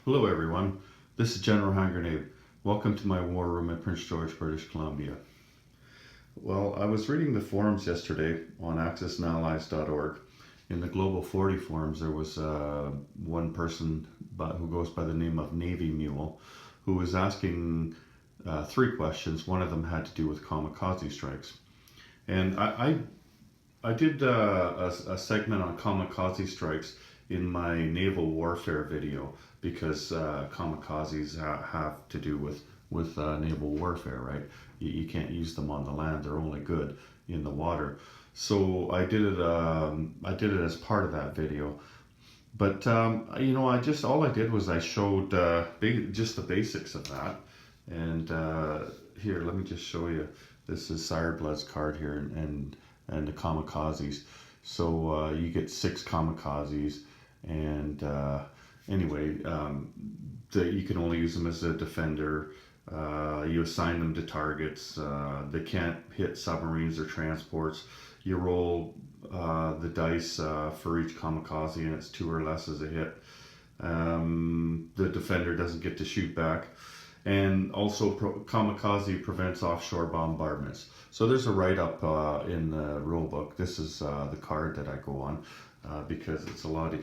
Hello everyone, this is General Hand Grenade. Welcome to my war room in Prince George, British Columbia. Well, I was reading the forums yesterday on accessandallies.org. In the Global 40 forums, there was one person who goes by the name of Navy Mule who was asking three questions. One of them had to do with kamikaze strikes. And I did a segment on kamikaze strikes in my naval warfare video because kamikazes have to do with naval warfare, right? You can't use them on the land; they're only good in the water. So I did it. I did it as part of that video. But all I did was I showed just the basics of that. And here, let me just show you. This is Sire Blood's card here, and the kamikazes. So you get 6 kamikazes, and you can only use them as a defender. You assign them to targets. They can't hit submarines or transports. You roll the dice for each kamikaze, and it's 2 or less as a hit. The defender doesn't get to shoot back. And also, kamikaze prevents offshore bombardments. So there's a write-up in the rule book. This is the card that I go on because it's a lot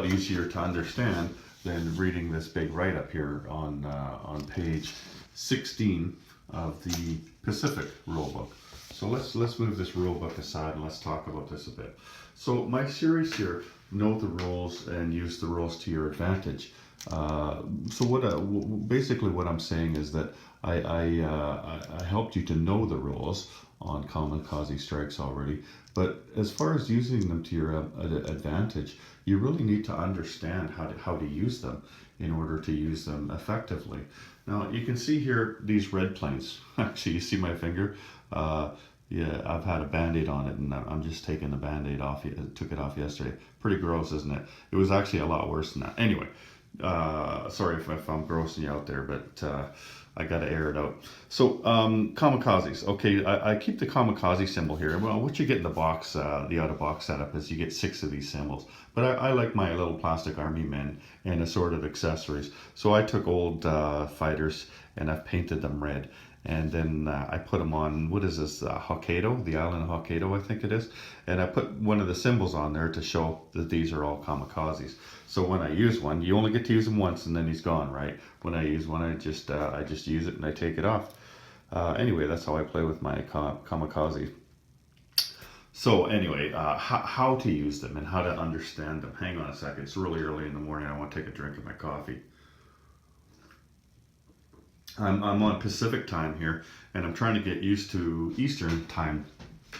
easier to understand than reading this big write-up here on page 16 of the Pacific rule book. So let's move this rule book aside and let's talk about this a bit. So my series here, know the rules and use the rules to your advantage. Basically what I'm saying is that I helped you to know the rules on kamikaze strikes already, but as far as using them to your advantage, you really need to understand how to use them in order to use them effectively. Now you can see here these red planes. Actually, you see my finger? Yeah, I've had a band-aid on it, and I'm just taking the band-aid off. Took it off yesterday. Pretty gross, isn't it? It was actually a lot worse than that. Anyway, sorry if I'm grossing you out there, but I got to air it out. So kamikazes. Okay, I keep the kamikaze symbol here. Well, what you get in the box, the out-of-box setup, is you get 6 of these symbols. But I like my little plastic army men and assorted accessories. So I took old fighters and I've painted them red. And then I put them on, what is this, Hokkaido, the island of Hokkaido, I think it is. And I put one of the symbols on there to show that these are all kamikazes. So when I use one, you only get to use them once and then he's gone, right? When I use one, I just use it and I take it off. Anyway, that's how I play with my kamikaze. So anyway, how to use them and how to understand them. Hang on a second, it's really early in the morning. I want to take a drink of my coffee. I'm on Pacific time here, and I'm trying to get used to Eastern time,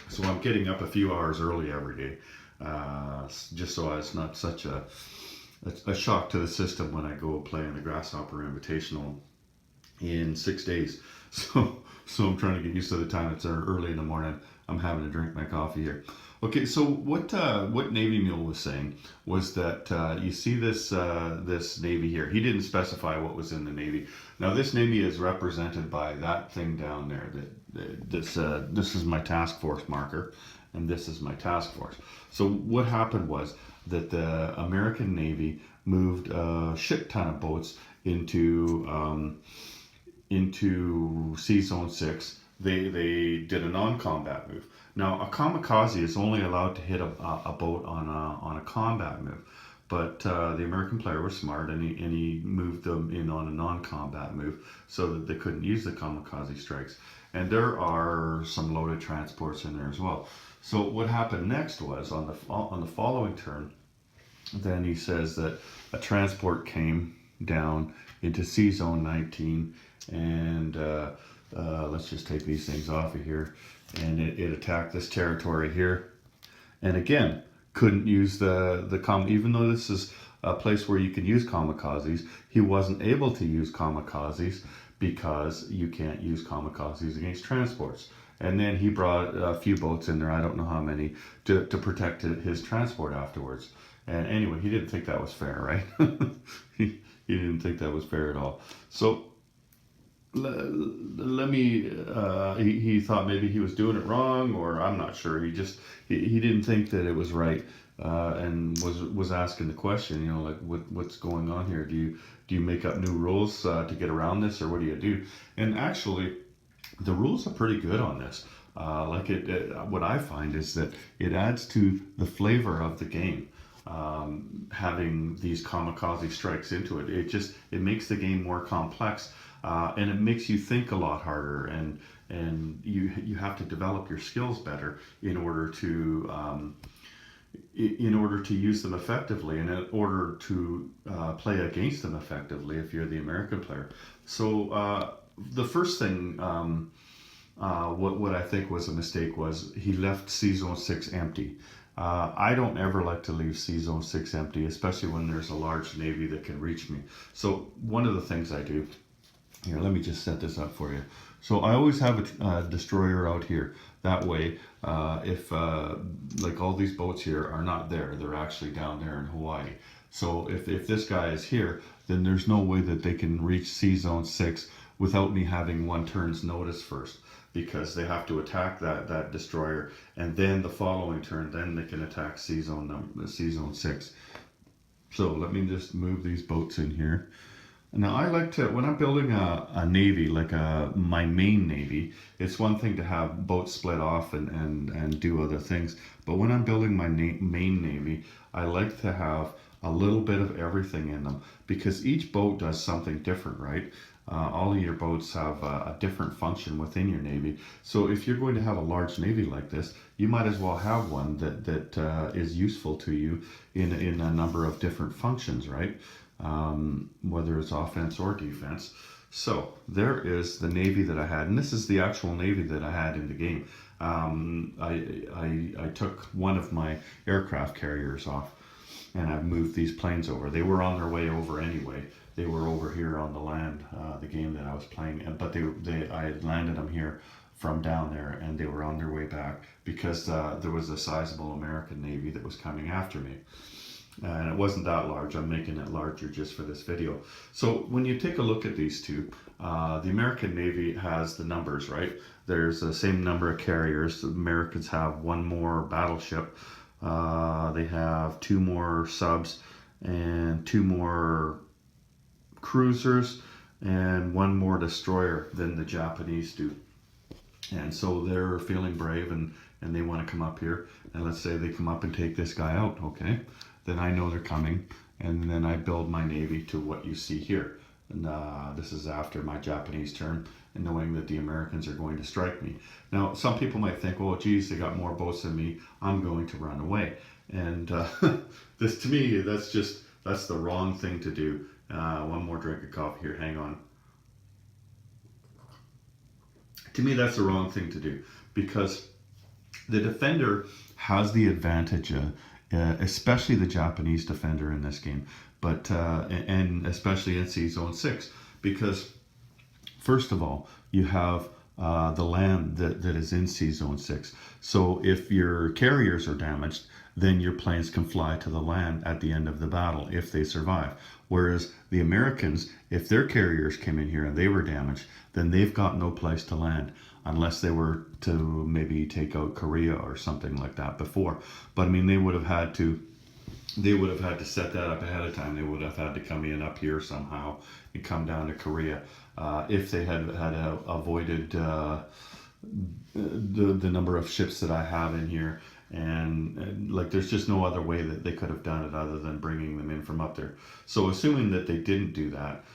so I'm getting up a few hours early every day, just so it's not such a shock to the system when I go play in the Grasshopper Invitational in 6 days. So I'm trying to get used to the time. It's early in the morning. I'm having to drink my coffee here. Okay, so what Navy Mule was saying was that you see this Navy here. He didn't specify what was in the Navy. Now this Navy is represented by that thing down there. This is my task force marker, and this is my task force. So what happened was that the American Navy moved a shit ton of boats into Sea Zone 6. They did a non-combat move. Now, a kamikaze is only allowed to hit a boat on a combat move, but the American player was smart and he moved them in on a non-combat move so that they couldn't use the kamikaze strikes. And there are some loaded transports in there as well. So what happened next was on the following turn, then he says that a transport came down into Sea Zone 19 and let's just take these things off of here. And it attacked this territory here. And again, couldn't use even though this is a place where you can use kamikazes, he wasn't able to use kamikazes because you can't use kamikazes against transports. And then he brought a few boats in there, I don't know how many, to protect his transport afterwards. And anyway, he didn't think that was fair, right? he didn't think that was fair at all. So he thought maybe he was doing it wrong, or I'm not sure. He didn't think that it was right and was asking the question, you know, like what's going on here? Do you make up new rules to get around this, or what do you do? And actually, the rules are pretty good on this. What I find is that it adds to the flavor of the game. Having these kamikaze strikes into it, it makes the game more complex, and it makes you think a lot harder, and you have to develop your skills better in order to use them effectively, and in order to play against them effectively if you're the American player. So the first thing, what I think was a mistake was he left C Zone 6 empty. I don't ever like to leave C Zone 6 empty, especially when there's a large Navy that can reach me. So one of the things I do, here, let me just set this up for you. So I always have a destroyer out here. That way, if like all these boats here are not there, they're actually down there in Hawaii. So if this guy is here, then there's no way that they can reach C Zone 6 without me having one turn's notice first, because they have to attack that destroyer, and then the following turn, then they can attack C Zone 6. So let me just move these boats in here. Now I like to, when I'm building a navy, like my main navy, it's one thing to have boats split off and do other things. But when I'm building my main navy, I like to have a little bit of everything in them, because each boat does something different, right? All of your boats have a different function within your navy. So if you're going to have a large navy like this, you might as well have one that is useful to you in a number of different functions, right? Whether it's offense or defense. So there is the navy that I had, and this is the actual navy that I had in the game. I took one of my aircraft carriers off, and I've moved these planes over. They were on their way over anyway. They were over here on the land, the game that I was playing, but I had landed them here from down there, and they were on their way back because there was a sizable American Navy that was coming after me. And it wasn't that large. I'm making it larger just for this video. So when you take a look at these two, the American Navy has the numbers, right? There's the same number of carriers. The Americans have one more battleship. They have two more subs and two more cruisers and one more destroyer than the Japanese do. And so they're feeling brave, and they want to come up here. And let's say they come up and take this guy out, okay? Then I know they're coming, and then I build my navy to what you see here. And this is after my Japanese turn, and knowing that the Americans are going to strike me. Now, some people might think, well, geez, they got more boats than me, I'm going to run away. And this, to me, that's the wrong thing to do. One more drink of coffee here, hang on. To me, that's the wrong thing to do, because the defender has the advantage, especially the Japanese defender in this game, but and especially in C Zone 6, because first of all, you have the land that is in C Zone 6. So if your carriers are damaged, then your planes can fly to the land at the end of the battle if they survive. Whereas the Americans, if their carriers came in here and they were damaged, then they've got no place to land unless they were to maybe take out Korea or something like that before. But I mean, they would have had to set that up ahead of time. They would have had to come in up here somehow and come down to Korea if they had avoided the number of ships that I have in here. And like, there's just no other way that they could have done it other than bringing them in from up there. So assuming that they didn't do that,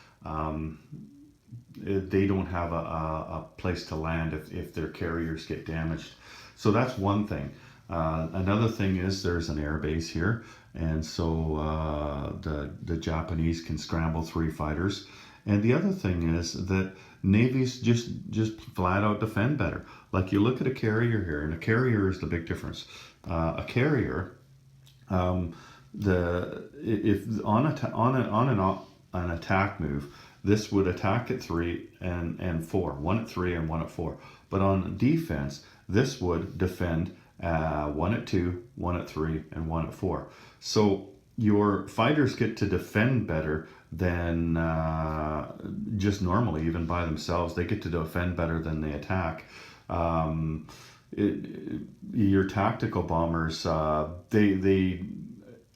they don't have a place to land if their carriers get damaged. So that's one thing. Another thing is there's an air base here, and so the Japanese can scramble 3 fighters. And the other thing is that navies just flat out defend better. Like, you look at a carrier here, and a carrier is the big difference. A carrier, if on an attack move, this would attack at 3 and 4, 1 at 3 and 1 at 4. But on defense, this would defend 1 at 2, 1 at 3, and 1 at 4. So your fighters get to defend better than just normally, even by themselves. They get to defend better than they attack. your tactical bombers, they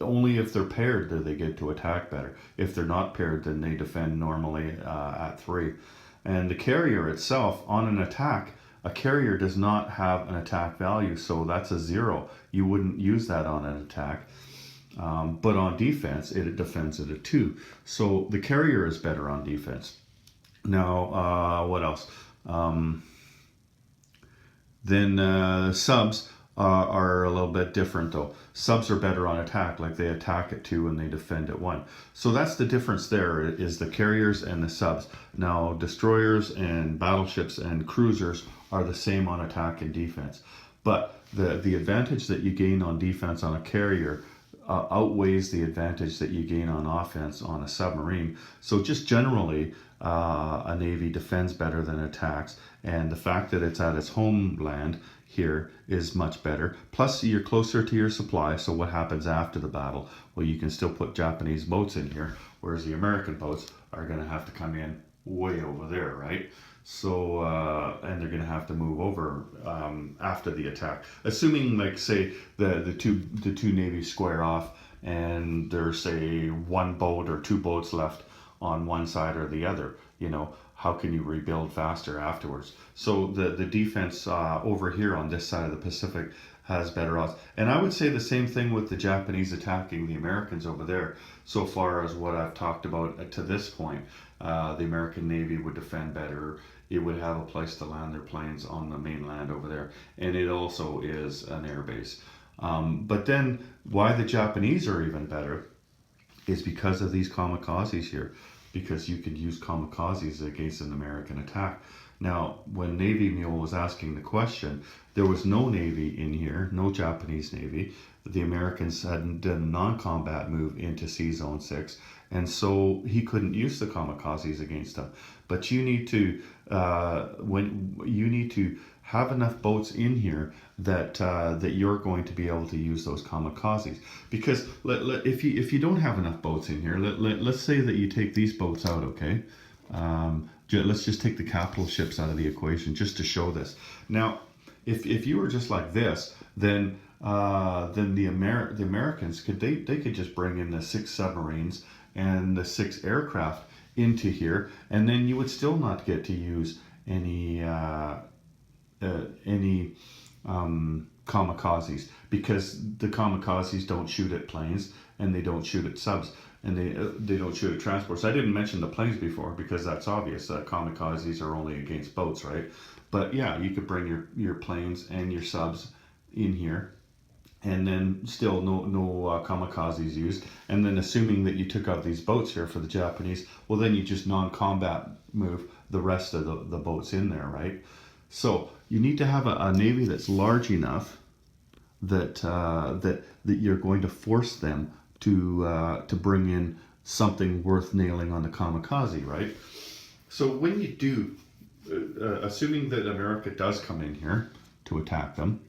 only if they're paired do they get to attack better. If they're not paired, then they defend normally at 3. And the carrier itself, on an attack, a carrier does not have an attack value, so that's a 0. You wouldn't use that on an attack. But on defense, it defends at a 2. So the carrier is better on defense. Now, what else? Then subs are a little bit different though. Subs are better on attack, like they attack at 2 and they defend at 1. So that's the difference there, is the carriers and the subs. Now, destroyers and battleships and cruisers are the same on attack and defense. But the advantage that you gain on defense on a carrier outweighs the advantage that you gain on offense on a submarine. So just generally, a navy defends better than attacks, and the fact that it's at its homeland here is much better. Plus, you're closer to your supply, so what happens after the battle? Well, you can still put Japanese boats in here, whereas the American boats are going to have to come in way over there, right? So, and they're going to have to move over after the attack. Assuming, like, say, the two navies square off, and there's, say, 1 boat or 2 boats left on one side or the other. How can you rebuild faster afterwards? So the defense over here on this side of the Pacific has better odds. And I would say the same thing with the Japanese attacking the Americans over there. So far as what I've talked about to this point, the American Navy would defend better. It would have a place to land their planes on the mainland over there. And it also is an air base. But then why the Japanese are even better is because of these kamikazes here. Because you could use kamikazes against an American attack. Now, when Navy Mule was asking the question, there was no Navy in here, no Japanese Navy. The Americans hadn't done a non-combat move into Sea Zone 6, and so he couldn't use the kamikazes against them. But you need to have enough boats in here that you're going to be able to use those kamikazes. Because if you don't have enough boats in here, let's say that you take these boats out, okay? Let's just take the capital ships out of the equation just to show this. Now, if you were just like this, then the Americans could just bring in the 6 submarines and the 6 aircraft into here, and then you would still not get to use any kamikazes, because the kamikazes don't shoot at planes and they don't shoot at subs, and they don't shoot at transports. I didn't mention the planes before because that's obvious. Kamikazes are only against boats, right? But yeah, you could bring your planes and your subs in here, and then still no kamikazes used. And then assuming that you took out these boats here for the Japanese, well, then you just non-combat move the rest of the boats in there, right? So you need to have a navy that's large enough that you're going to force them to bring in something worth nailing on the kamikaze, right? So when you do, assuming that America does come in here to attack them,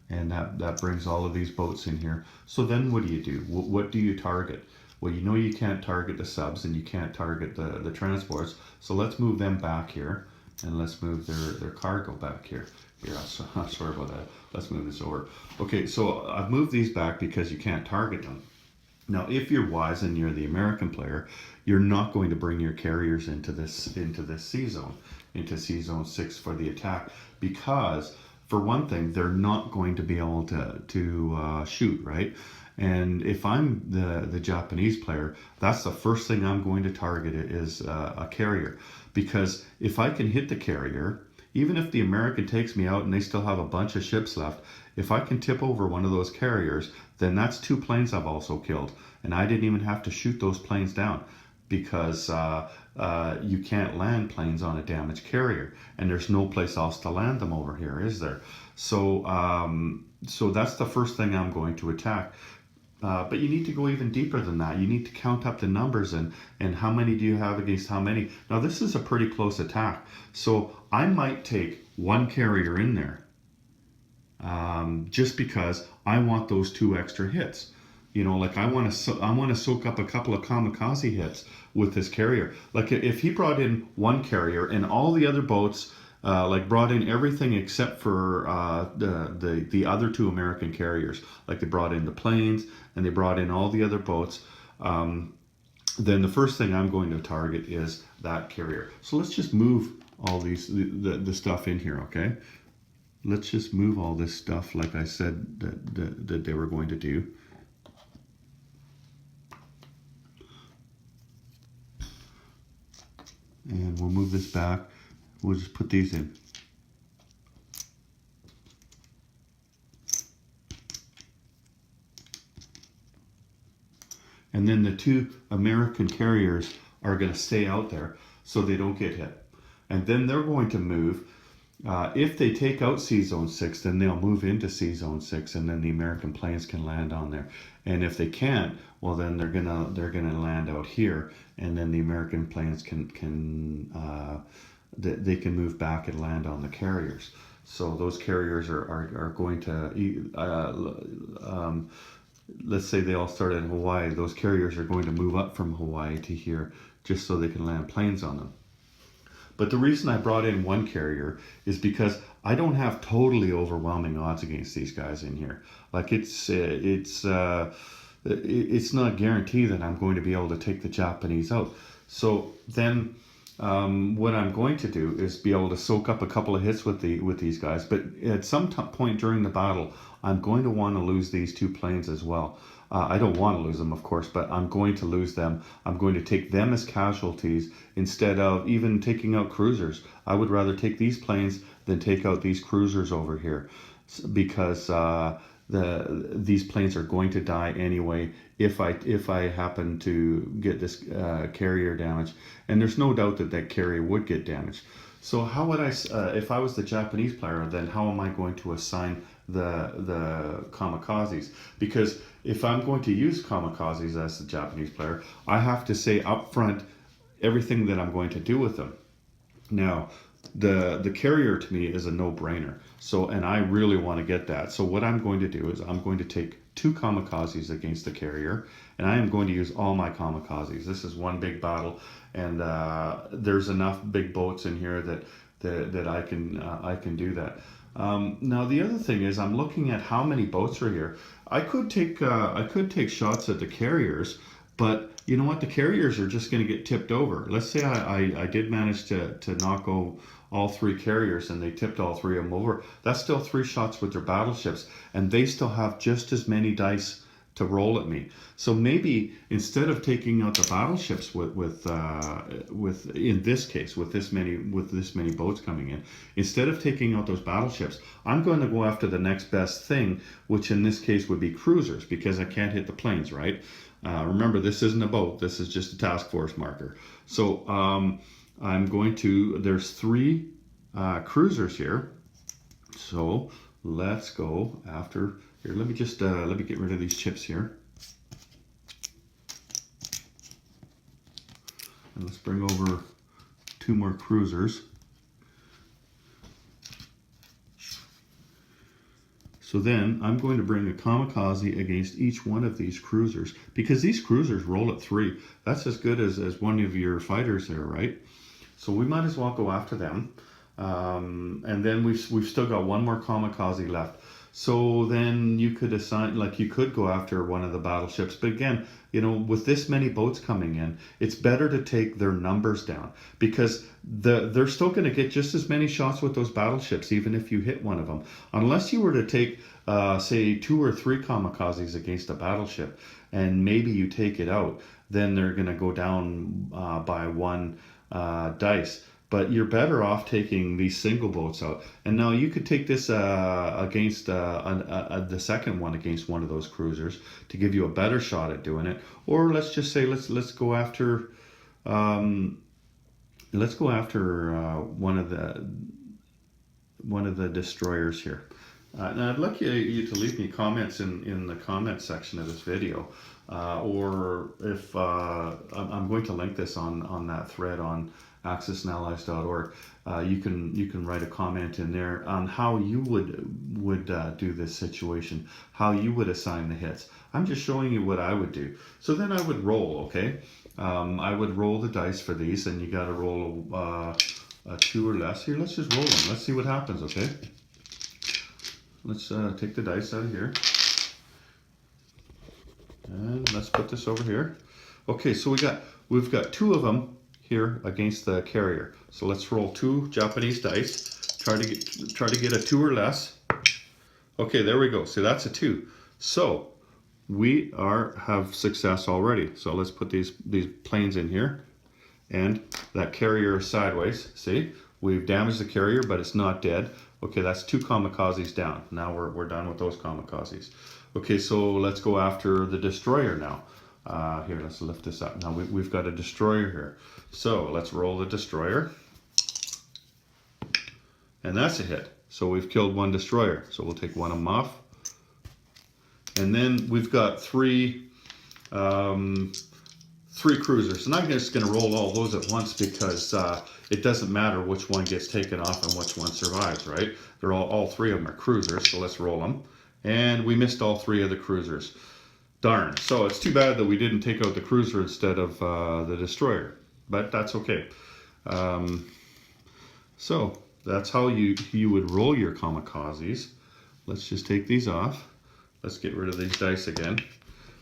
and that brings all of these boats in here, so then what do you do? What do you target? Well, you can't target the subs and you can't target the transports, so let's move them back here. And let's move their cargo back here. I'm sorry about that. Let's move this over. Okay, so I've moved these back because you can't target them. Now, if you're wise and you're the American player, you're not going to bring your carriers into this sea zone, into Sea Zone 6 for the attack, because for one thing, they're not going to be able to shoot, right? And if I'm the Japanese player, that's the first thing I'm going to target is a carrier. Because if I can hit the carrier, even if the American takes me out and they still have a bunch of ships left, if I can tip over one of those carriers, then that's 2 planes I've also killed. And I didn't even have to shoot those planes down, because you can't land planes on a damaged carrier. And there's no place else to land them over here, is there? So, so that's the first thing I'm going to attack. But you need to go even deeper than that. You need to count up the numbers and how many do you have against how many. Now, this is a pretty close attack. So I might take 1 carrier in there just because I want those 2 extra hits. Like I want to soak up a couple of kamikaze hits with this carrier. Like if he brought in 1 carrier and all the other boats like brought in everything except for the other two American carriers. Like they brought in the planes and they brought in all the other boats. Then the first thing I'm going to target is that carrier. So let's just move all the stuff in here, okay? Let's just move all this stuff like I said that they were going to do. And we'll move this back. We'll just put these in. And then the two American carriers are going to stay out there so they don't get hit. And then they're going to move. If they take out C-Zone 6, then they'll move into C-Zone 6, and then the American planes can land on there. And if they can't, well, then they're gonna land out here, and then the American planes they can move back and land on the carriers. So those carriers are going to let's say they all start in Hawaii. Those carriers are going to move up from Hawaii to here just so they can land planes on them. But the reason I brought in one carrier is because I don't have totally overwhelming odds against these guys in here. Like it's not guaranteed that I'm going to be able to take the Japanese out. So then what I'm going to do is be able to soak up a couple of hits with these guys. But at some point during the battle, I'm going to want to lose these two planes as well. I don't want to lose them, of course, but I'm going to lose them. I'm going to take them as casualties instead of even taking out cruisers. I would rather take these planes than take out these cruisers over here, because these planes are going to die anyway if I happen to get this carrier damaged. And there's no doubt that carrier would get damaged. So how would I, if I was the Japanese player, then how am I going to assign the kamikazes? Because if I'm going to use kamikazes as the Japanese player, I have to say up front everything that I'm going to do with them. Now, the carrier to me is a no-brainer. So, and I really want to get that. So what I'm going to do is I'm going to take two kamikazes against the carrier, and I am going to use all my kamikazes. This is one big battle, and there's enough big boats in here that I can do that. Now the other thing is I'm looking at how many boats are here. I could take shots at the carriers, but you know what? The carriers are just going to get tipped over. Let's say I did manage to knock all three carriers and they tipped all three of them over. That's still 3 shots with their battleships, and they still have just as many dice to roll at me. So maybe instead of taking out the battleships with in this case with this many boats coming in, instead of taking out those battleships, I'm going to go after the next best thing, which in this case would be cruisers, because I can't hit the planes, right? Remember, this isn't a boat. This is just a task force marker. So I'm going to. There's 3 cruisers here. So let's go after. Here, let me get rid of these chips here. And let's bring over 2 more cruisers. So then I'm going to bring a kamikaze against each one of these cruisers, because these cruisers roll at 3. That's as good as one of your fighters there, right? So we might as well go after them. And then we've still got 1 more kamikaze left. So then you could assign, like you could go after one of the battleships. But again, you know, with this many boats coming in, it's better to take their numbers down, because they're still going to get just as many shots with those battleships, even if you hit one of them. Unless you were to take, say, 2 or 3 kamikazes against a battleship, and maybe you take it out, then they're going to go down by 1 dice. But you're better off taking these single boats out. And now you could take this against the second one against one of those cruisers to give you a better shot at doing it. Or let's just say let's go after one of the destroyers here. Now I'd like you to leave me comments in the comment section of this video, or if I'm going to link this on that thread on accessanallies.org. You can write a comment in there on how you would do this situation, how you would assign the hits. I'm just showing you what I would do. So then I would roll, okay? I would roll the dice for these, and you got to roll 2 or less here. Let's just roll them. Let's see what happens, okay? Let's take the dice out of here. And let's put this over here. Okay, so we've got 2 of them here against the carrier. So let's roll 2 Japanese dice. Try to get a 2 or less. Okay, there we go. See, that's a 2. So we have success already. So let's put these planes in here, and that carrier is sideways. See, we've damaged the carrier, but it's not dead. Okay, that's 2 kamikazes down. Now we're done with those kamikazes. Okay, so let's go after the destroyer now. Here, let's lift this up. Now we've got a destroyer here. So let's roll the destroyer. And that's a hit. So we've killed 1 destroyer. So we'll take 1 of them off. And then we've got 3 cruisers. And I'm just going to roll all those at once because it doesn't matter which one gets taken off and which one survives, right? They're all 3 of them are cruisers. So let's roll them. And we missed all 3 of the cruisers. Darn. So it's too bad that we didn't take out the cruiser instead of the destroyer. But that's okay. So that's how you would roll your kamikazes. Let's just take these off. Let's get rid of these dice again.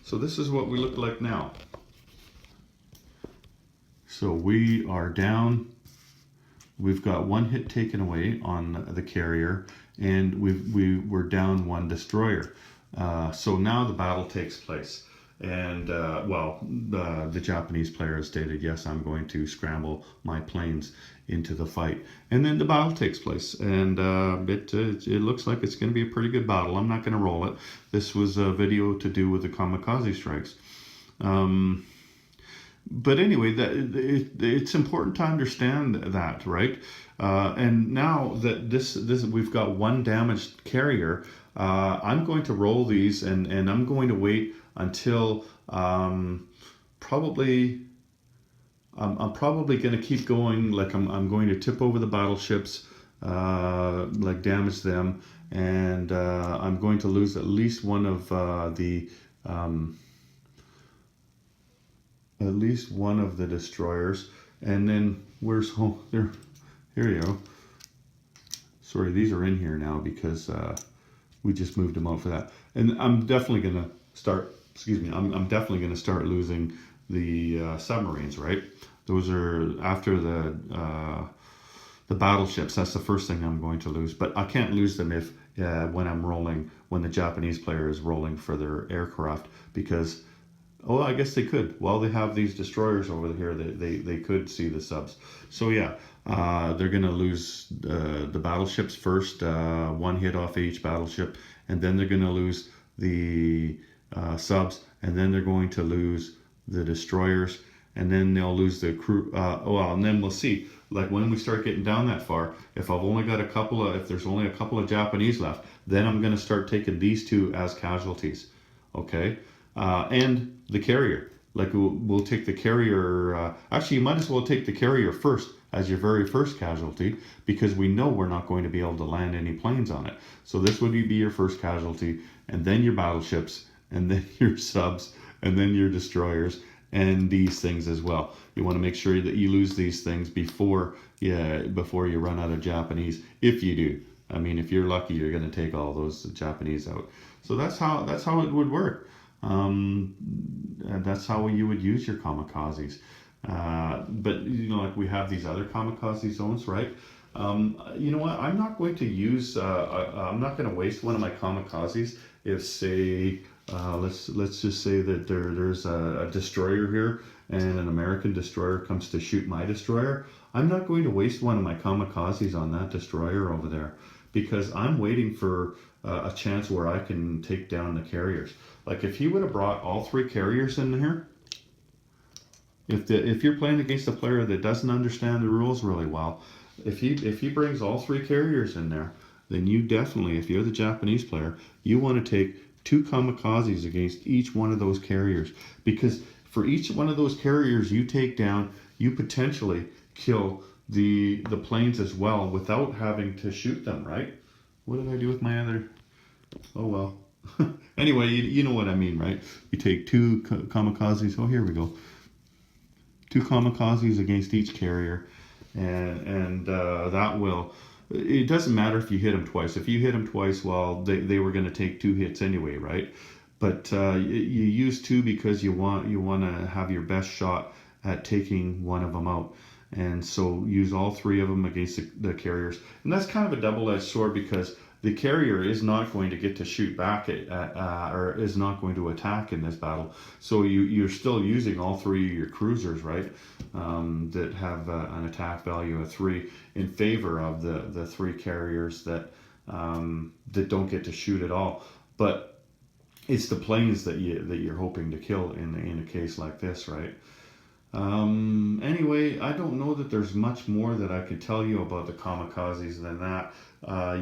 So this is what we look like now. So we are down. We've got 1 hit taken away on the carrier, and we're down 1 destroyer. So now the battle takes place. And well, the Japanese player has stated, yes, I'm going to scramble my planes into the fight. And then the battle takes place. And it looks like it's going to be a pretty good battle. I'm not going to roll it. This was a video to do with the kamikaze strikes. But anyway, it's important to understand that, right? And now that this we've got 1 damaged carrier, I'm going to roll these, and I'm going to wait until probably I'm probably going to keep going. Like I'm going to tip over the battleships, like damage them, and I'm going to lose at least one of the destroyers. And then where's home? There, here you go. Sorry, these are in here now because we just moved them out for that. And I'm definitely going to start. Excuse me. I'm definitely going to start losing the submarines. Right? Those are after the battleships. That's the first thing I'm going to lose. But I can't lose them if when the Japanese player is rolling for their aircraft, because oh, I guess they could. While they have these destroyers over here, they could see the subs. So yeah, they're going to lose the battleships first, 1 hit off each battleship, and then they're going to lose the subs, and then they're going to lose the destroyers, and then they'll lose the crew. And then we'll see. Like when we start getting down that far, if there's only a couple of Japanese left, then I'm going to start taking these 2 as casualties. Okay. And the carrier. Like we'll take the carrier. Actually, you might as well take the carrier first as your very first casualty, because we know we're not going to be able to land any planes on it. So this would be your first casualty, and then your battleships, and then your subs, and then your destroyers, and these things as well. You want to make sure that you lose these things before you run out of Japanese. If you do, I mean, if you're lucky, you're going to take all those Japanese out. So that's how it would work. And that's how you would use your kamikazes. But like we have these other kamikaze zones, right? You know what? I'm not going to use. I'm not going to waste one of my kamikazes if, say, let's just say that there's a destroyer here, and an American destroyer comes to shoot my destroyer. I'm not going to waste one of my kamikazes on that destroyer over there, because I'm waiting for a chance where I can take down the carriers. Like if he would have brought all 3 carriers in here, if you're playing against a player that doesn't understand the rules really well, if he brings all 3 carriers in there, then you definitely, if you're the Japanese player, you want to take 2 kamikazes against each one of those carriers, because for each one of those carriers you take down, you potentially kill the planes as well without having to shoot them, right? What did I do with my other? Oh well. Anyway, you know what I mean, right? You take 2 kamikazes. Oh, here we go. 2 kamikazes against each carrier, and that will. It doesn't matter if you hit them twice. If you hit them twice, well, they were going to take 2 hits anyway, right? But you use two because you want to have your best shot at taking one of them out, and so use all three of them against the carriers. And that's kind of a double-edged sword because the carrier is not going to get to shoot back or is not going to attack in this battle. So you're still using all three of your cruisers, right? That have an attack value of 3 in favor of the three carriers that don't get to shoot at all. But it's the planes that you're hoping to kill in a case like this, right? Anyway, I don't know that there's much more that I could tell you about the kamikazes than that.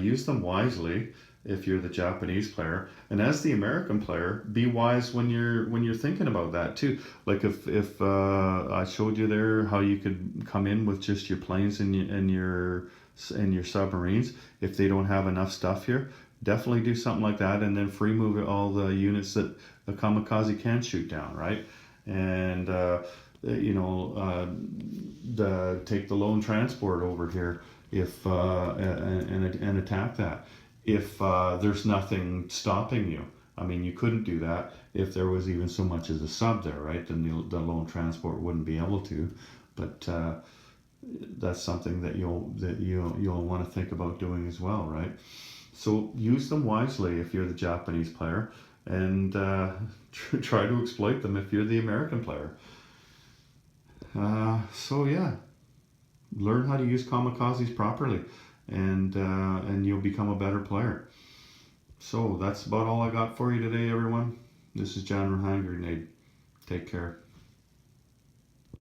Use them wisely if you're the Japanese player, and as the American player, be wise when you're thinking about that too. Like if I showed you there how you could come in with just your planes and your submarines. If they don't have enough stuff here, definitely do something like that, and then free move all the units that the kamikaze can shoot down, right? And take the lone transport over here if and attack that if there's nothing stopping you. I mean, you couldn't do that if there was even so much as a sub there, right? Then the lone transport wouldn't be able to. But that's something that you'll want to think about doing as well, right? So use them wisely if you're the Japanese player, and try to exploit them if you're the American player. So yeah, learn how to use kamikazes properly, and you'll become a better player. So that's about all I got for you today, everyone. This is John Hand Grenade. Take care.